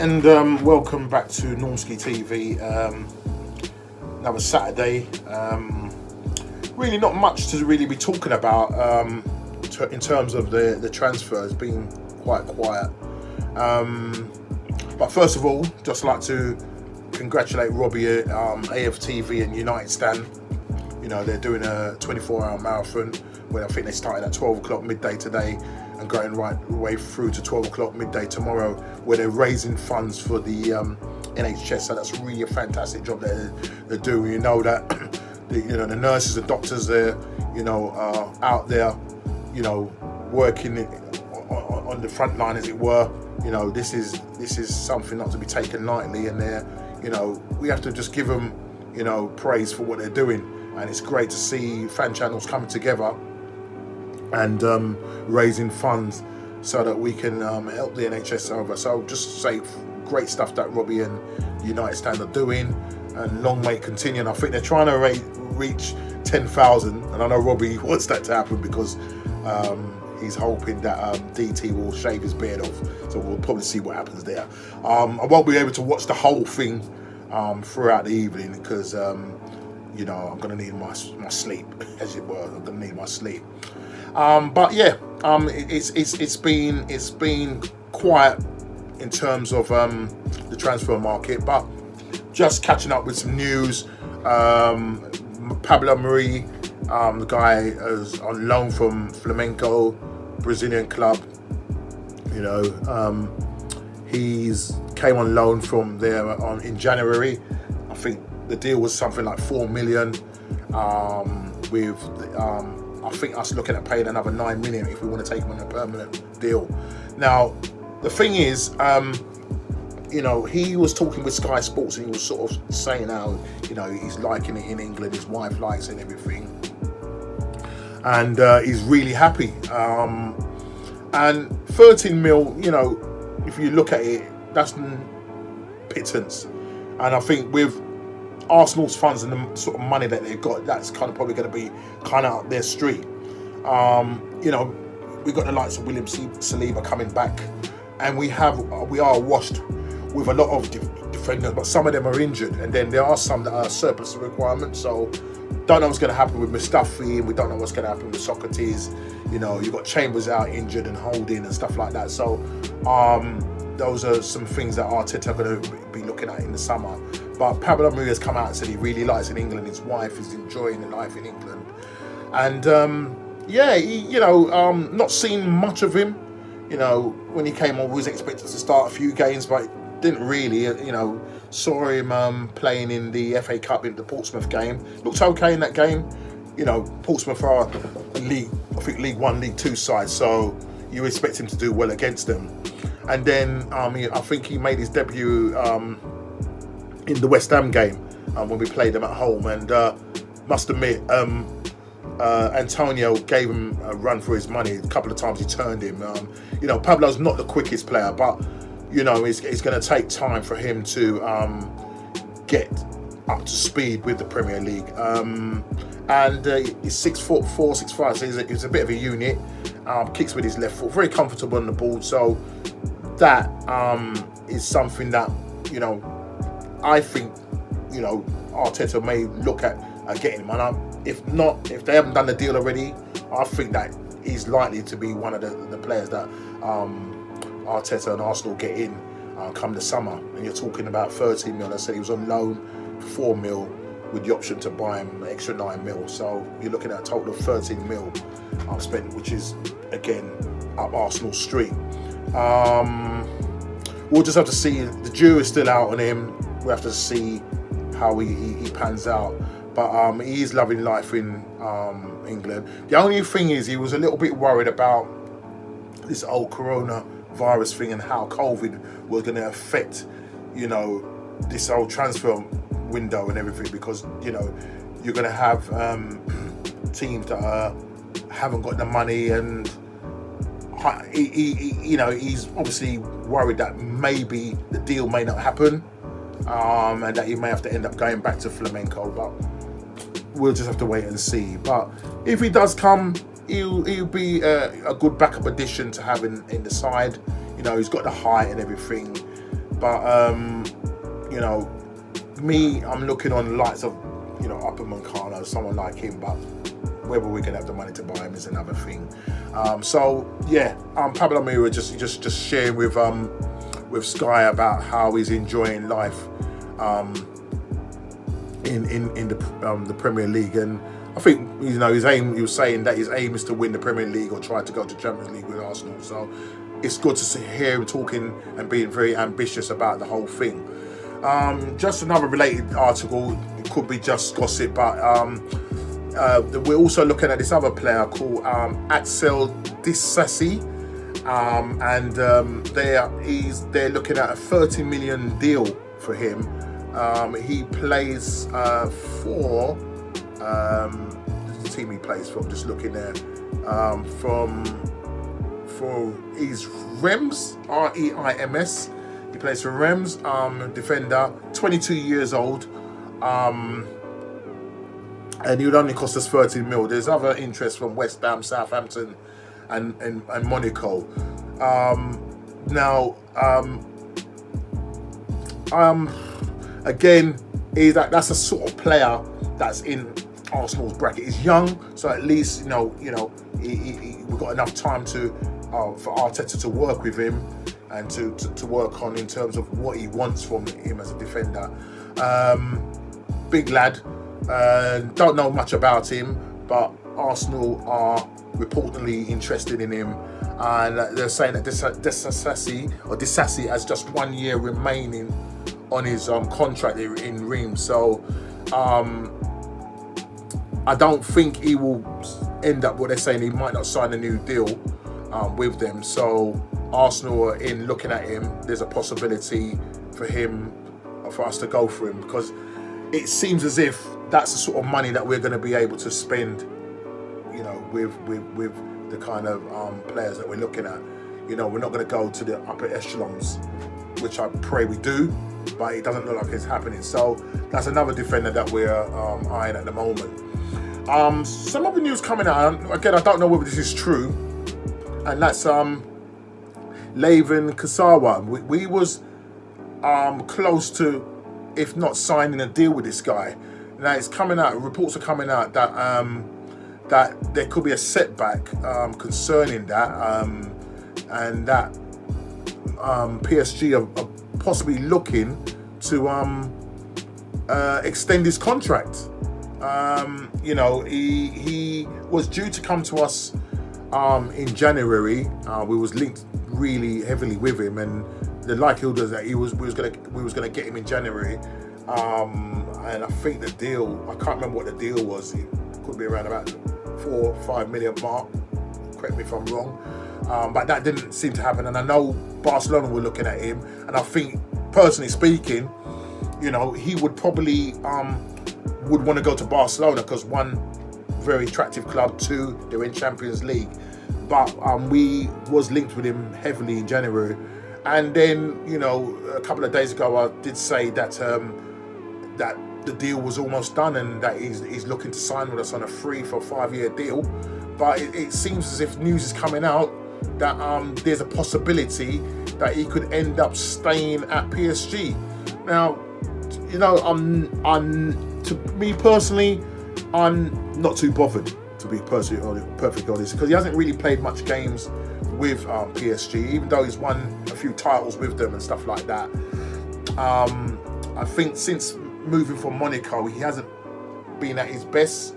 and welcome back to NormskiTV. Another Saturday. Really not much to really be talking about in terms of the transfers, being quite quiet. But first of all, just like to congratulate Robbie, AFTV and United Stand. You know, they're doing a 24-hour marathon where I think they started at 12 o'clock midday today and going right the way through to 12 o'clock midday tomorrow, where they're raising funds for the NHS. So that's really a fantastic job that they're doing. You know that the nurses and doctors there, are out there, working on the front line, as it were. This is something not to be taken lightly, and we have to just give them, praise for what they're doing. And it's great to see fan channels coming together and raising funds so that we can help the NHS over. So just say great stuff that Robbie and United Stand are doing, and long may it continue. And I think they're trying to reach 10,000, and I know Robbie wants that to happen because he's hoping that DT will shave his beard off. So we'll probably see what happens there. I won't be able to watch the whole thing throughout the evening because I'm going to need my sleep, as it were. I'm going to need my sleep. But yeah, it's been quiet in terms of the transfer market. But just catching up with some news. Pablo Mari, the guy is on loan from Flamenco, Brazilian club. He's came on loan from there in January. I think the deal was something like 4 million. With I think us looking at paying another 9 million if we want to take him on a permanent deal. Now, the thing is, he was talking with Sky Sports and he was sort of saying how, he's liking it in England, his wife likes it and everything. And he's really happy. And 13 mil, if you look at it, that's pittance. And I think with Arsenal's funds and the sort of money that they've got, that's kind of probably going to be kind of up their street. We've got the likes of William Saliba coming back, and we are washed with a lot of defenders, but some of them are injured, and then there are some that are surplus requirements. So don't know what's going to happen with Mustafi, and we don't know what's going to happen with Socrates. You've got Chambers out injured and Holding and stuff like that. So those are some things that Arteta are going to be looking at in the summer. But Pablo Mari has come out and said he really likes in England. His wife is enjoying the life in England. And not seen much of him. When he came on, we was expected to start a few games, but didn't really. Saw him playing in the FA Cup in the Portsmouth game. Looked okay in that game. Portsmouth are League 1, League 2 side, so you expect him to do well against them. And then I think he made his debut in the West Ham game when we played them at home, and must admit Antonio gave him a run for his money. A couple of times he turned him. Pablo's not the quickest player, but it's going to take time for him to get up to speed with the Premier League. And he's 6'4", 6'5", so he's a bit of a unit. Kicks with his left foot, very comfortable on the ball. So that is something that I think Arteta may look at getting him. And if they haven't done the deal already, I think that he's likely to be one of the players that Arteta and Arsenal get in come the summer. And you're talking about 13 mil. I said he was on loan for 4 mil with the option to buy him an extra 9 mil. So you're looking at a total of 13 mil spent, which is again up Arsenal street. We'll just have to see. The jury is still out on him. We have to see how he pans out. But he is loving life in England. The only thing is he was a little bit worried about this old coronavirus thing and how COVID was going to affect, this whole transfer window and everything, because, you're going to have teams that haven't got the money, and he's obviously worried that maybe the deal may not happen, and that he may have to end up going back to Flamenco. But we'll just have to wait and see. But if he does come, he'll be a good backup addition to have in the side. He's got the height and everything. But you know, I'm looking on the likes of, you know, Upper Moncano, someone like him, but whether we can have the money to buy him is another thing. So yeah, Pablo Mira just sharing with Sky about how he's enjoying life in the Premier League, and I think, you know, he was saying that his aim is to win the Premier League or try to go to Champions League with Arsenal. So it's good to hear him talking and being very ambitious about the whole thing. Just another related article, it could be just gossip, but we're also looking at this other player called Axel Disasi, and they're looking at a 30 million deal for him. He plays for the team he plays for. I'm just looking there. He's Reims, R-E-I-M-S. He plays for Reims, defender, 22 years old, and he would only cost us 13 mil. There's other interest from West Ham, Southampton, and Monaco. Again, that's a sort of player that's in Arsenal's bracket. He's young, so at least we've got enough time for Arteta to work with him and to work on in terms of what he wants from him as a defender. Big lad. Don't know much about him, but Arsenal are reportedly interested in him, and they're saying that Disasi has just 1 year remaining on his contract in Reims. So I don't think he will end up what they're saying. He might not sign a new deal with them. So Arsenal are in looking at him. There's a possibility for us to go for him, because it seems as if that's the sort of money that we're going to be able to spend, you know, with the kind of players that we're looking at. You know, we're not going to go to the upper echelons, which I pray we do, but it doesn't look like it's happening. So that's another defender that we're eyeing at the moment. Some other news coming out, again, I don't know whether this is true, and that's Layvin Kurzawa. We was close to, if not signing a deal with this guy. Now it's coming out, reports are coming out that that there could be a setback concerning that, and that PSG are possibly looking to extend his contract. You know, he was due to come to us in January. We was linked really heavily with him, and the likelihood is that we was gonna get him in January. And I think the deal, I can't remember what the deal was. It could be around about 4 or 5 million mark. Correct me if I'm wrong. But that didn't seem to happen. And I know Barcelona were looking at him, and I think, personally speaking, you know, he would probably would want to go to Barcelona, because one, very attractive club, two, they're in Champions League. But we was linked with him heavily in January, and then, you know, a couple of days ago I did say that that the deal was almost done, and that he's looking to sign with us on a 3 for 5 year deal. But it seems as if news is coming out that there's a possibility that he could end up staying at PSG. Now, you know, to me personally, I'm not too bothered, to be perfectly honest, because he hasn't really played much games with PSG, even though he's won a few titles with them and stuff like that. I think since moving from Monaco, he hasn't been at his best,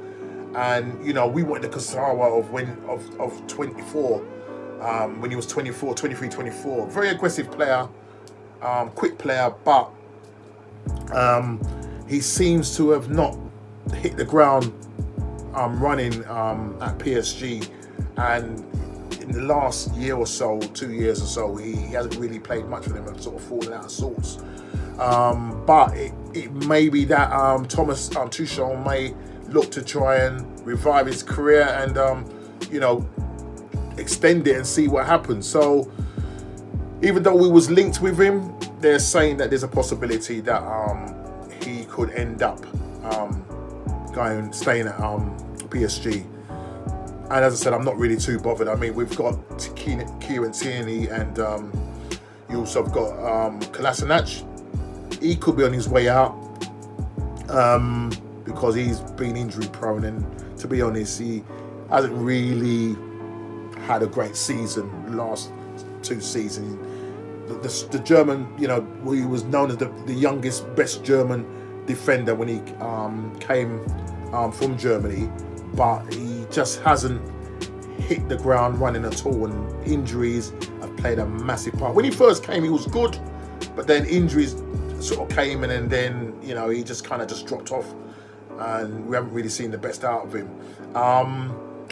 and you know, we wanted the Kurzawa of 24, when he was 24, 23, 24. Very aggressive player, quick player, but he seems to have not hit the ground running at PSG, and in the last year or so, 2 years or so, he hasn't really played much for them and sort of fallen out of sorts. But it may be that Thomas Tuchel may look to try and revive his career and you know, extend it and see what happens. So even though we was linked with him, they're saying that there's a possibility that he could end up staying at PSG. And as I said, I'm not really too bothered. I mean, we've got Kieran Tierney and You also have got Kolasinac. He could be on his way out because he's been injury prone, and to be honest, he hasn't really had a great season the last 2 seasons. The German, he was known as the youngest, best German defender when he came from Germany, but he just hasn't hit the ground running at all, and injuries have played a massive part. When he first came, he was good, but then injuries sort of came in, and then he just kind of just dropped off, and we haven't really seen the best out of him.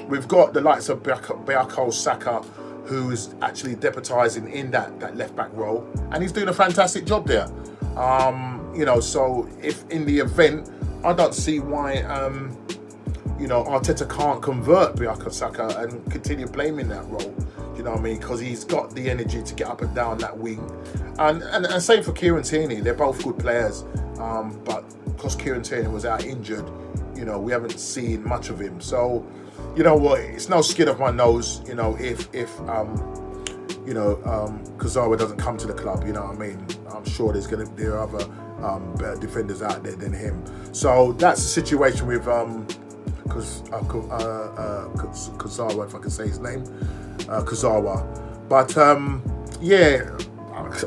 We've got the likes of Bukayo Saka, who's actually deputising in that left back role, and he's doing a fantastic job there. So if in the event, I don't see why Arteta can't convert Bukayo Saka and continue playing in that role. You know what I mean? Because he's got the energy to get up and down that wing, and same for Kieran Tierney. They're both good players, but because Kieran Tierney was out injured, we haven't seen much of him. So, you know what? It's no skin of my nose. If Kurzawa doesn't come to the club. You know what I mean? I'm sure there are other better defenders out there than him. So that's the situation with Kurzawa, if I can say his name, Kurzawa. But I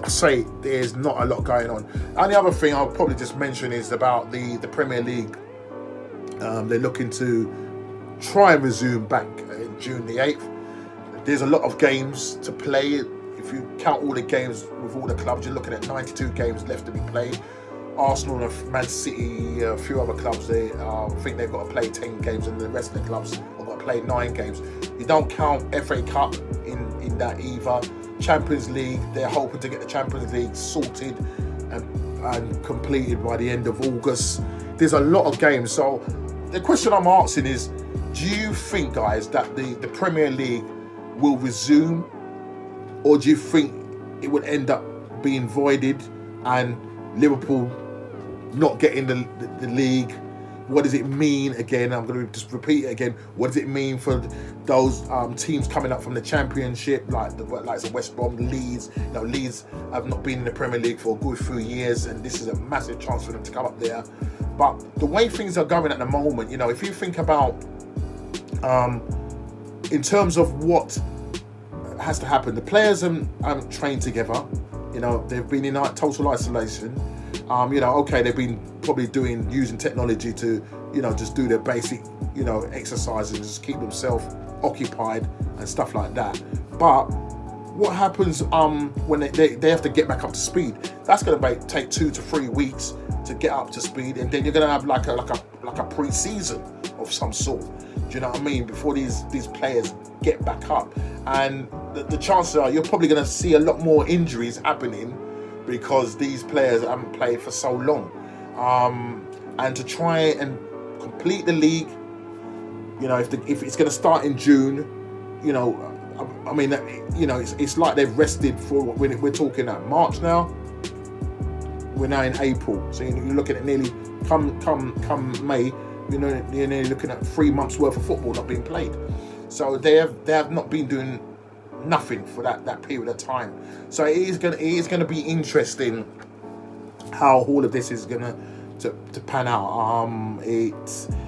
say there's not a lot going on. And the other thing I'll probably just mention is about the Premier League. They're looking to try and resume back in June the 8th. There's a lot of games to play. If you count all the games with all the clubs, you're looking at 92 games left to be played. Arsenal and Man City, a few other clubs, they think they've got to play 10 games, and the rest of the clubs have got to play 9 games. You don't count FA Cup in that either. Champions League, they're hoping to get the Champions League sorted and completed by the end of August. There's a lot of games. So the question I'm asking is, do you think, guys, that the Premier League will resume, or do you think it would end up being voided and Liverpool not getting the league? What does it mean? Again, I'm going to just repeat it again. What does it mean for those teams coming up from the Championship, like the West Brom, Leeds? Leeds have not been in the Premier League for a good few years, and this is a massive chance for them to come up there. But the way things are going at the moment, if you think about in terms of what has to happen, the players haven't trained together. They've been in total isolation. Okay, they've been probably using technology to, just do their basic, exercises and just keep themselves occupied and stuff like that. But what happens when they have to get back up to speed? That's going to take 2 to 3 weeks to get up to speed, and then you're going to have like a pre-season of some sort. Do you know what I mean? Before these players get back up, and the chances are you're probably going to see a lot more injuries happening because these players haven't played for so long. And to try and complete the league, if it's going to start in June, it's like they've rested for, we're talking at March now. We're now in April, so you're looking at nearly come May. You're nearly looking at 3 months worth of football not being played. So they have not been doing nothing for that period of time. So it is going to be interesting how all of this is going to pan out.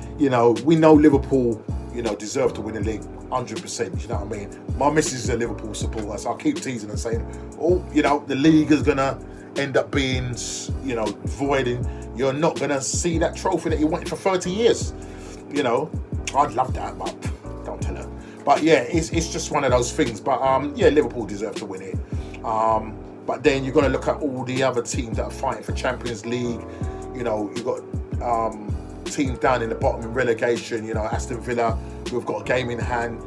We know Liverpool, deserve to win the league 100%. You know what I mean? My missus is a Liverpool supporter, so I'll keep teasing and saying, the league is going to end up being, voiding. You're not going to see that trophy that you wanted for 30 years. I'd love that, but don't tell her. But yeah, it's just one of those things. But Liverpool deserve to win it. But then you're going to look at all the other teams that are fighting for Champions League. You've got teams down in the bottom in relegation. Aston Villa, we've got a game in hand.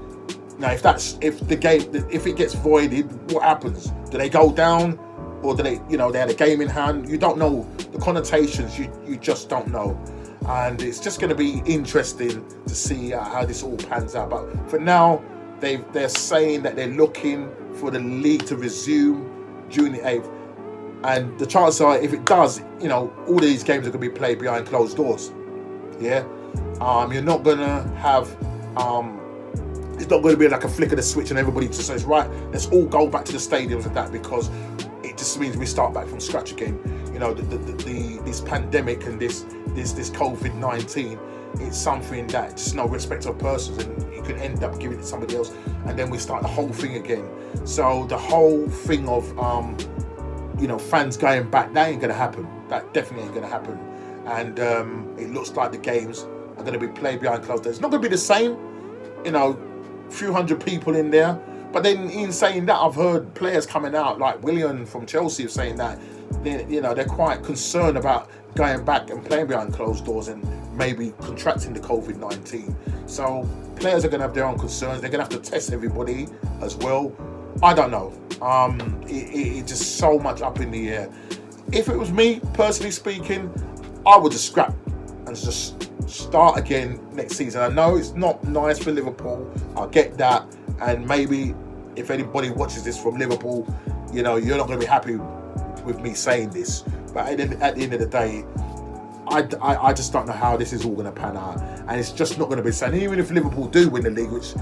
Now, if it gets voided, what happens? Do they go down, or do they had a game in hand? You don't know the connotations. You just don't know. And it's just going to be interesting to see how this all pans out. But for now, they're saying that they're looking for the league to resume June the 8th. And the chances are, if it does, all these games are going to be played behind closed doors. Yeah? You're not going to have... it's not going to be like a flick of the switch and everybody just says, right, let's all go back to the stadiums and that, because it just means we start back from scratch again. You know, this pandemic and this COVID-19, it's something that just no respect of persons, and you can end up giving it to somebody else, and then we start the whole thing again. So the whole thing of you know, fans going back, that ain't gonna happen. That definitely ain't gonna happen. And it looks like the games are gonna be played behind closed doors. It's not gonna be the same, you know, a few hundred people in there. But then in saying that, I've heard players coming out like Willian from Chelsea saying that they're quite concerned about going back and playing behind closed doors and maybe contracting the COVID-19. So players are gonna have their own concerns. They're gonna have to test everybody as well. I don't know. It's just so much up in the air. If it was me, personally speaking, I would just scrap and just start again next season. I know it's not nice for Liverpool. I get that. And maybe if anybody watches this from Liverpool, you know, you're not going to be happy with me saying this. But at the end of the day, I just don't know how this is all going to pan out. And it's just not going to be the same. Even if Liverpool do win the league, which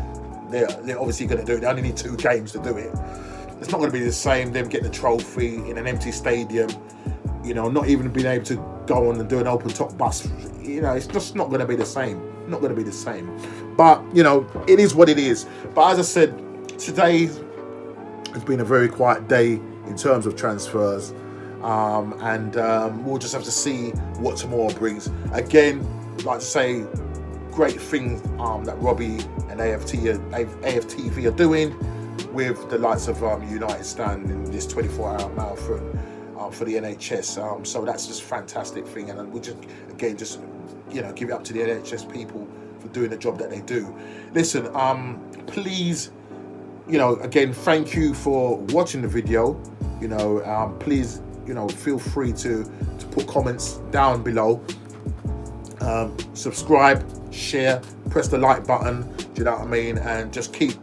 they're obviously going to do, they only need 2 games to do it. It's not going to be the same, them getting the trophy in an empty stadium, you know, not even being able to go on and do an open top bus. You know, it's just not going to be the same. Not going to be the same. But, you know, it is what it is. But as I said, today has been a very quiet day in terms of transfers. And we'll just have to see what tomorrow brings. Again, I'd like to say, great thing that Robbie and AFTV are doing with the likes of United Stand in this 24-hour marathon for the NHS. So that's just a fantastic thing, and we just again just give it up to the NHS people for doing the job that they do. Listen, please, again, thank you for watching the video. Please, feel free to put comments down below. Subscribe, share, press the like button. Do you know what I mean? And just keep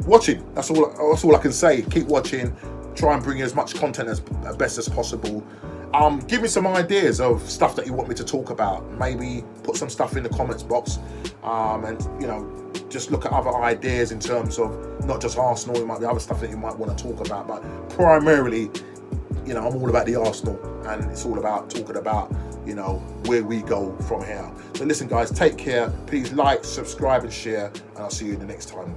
watching. That's all I can say. Keep watching. Try and bring you as much content as best as possible. Give me some ideas of stuff that you want me to talk about. Maybe put some stuff in the comments box, and just look at other ideas in terms of not just Arsenal. It might be other stuff that you might want to talk about, but primarily, I'm all about the Arsenal, and it's all about talking about where we go from here. So listen, guys, take care. Please like, subscribe, and share, and I'll see you in the next time.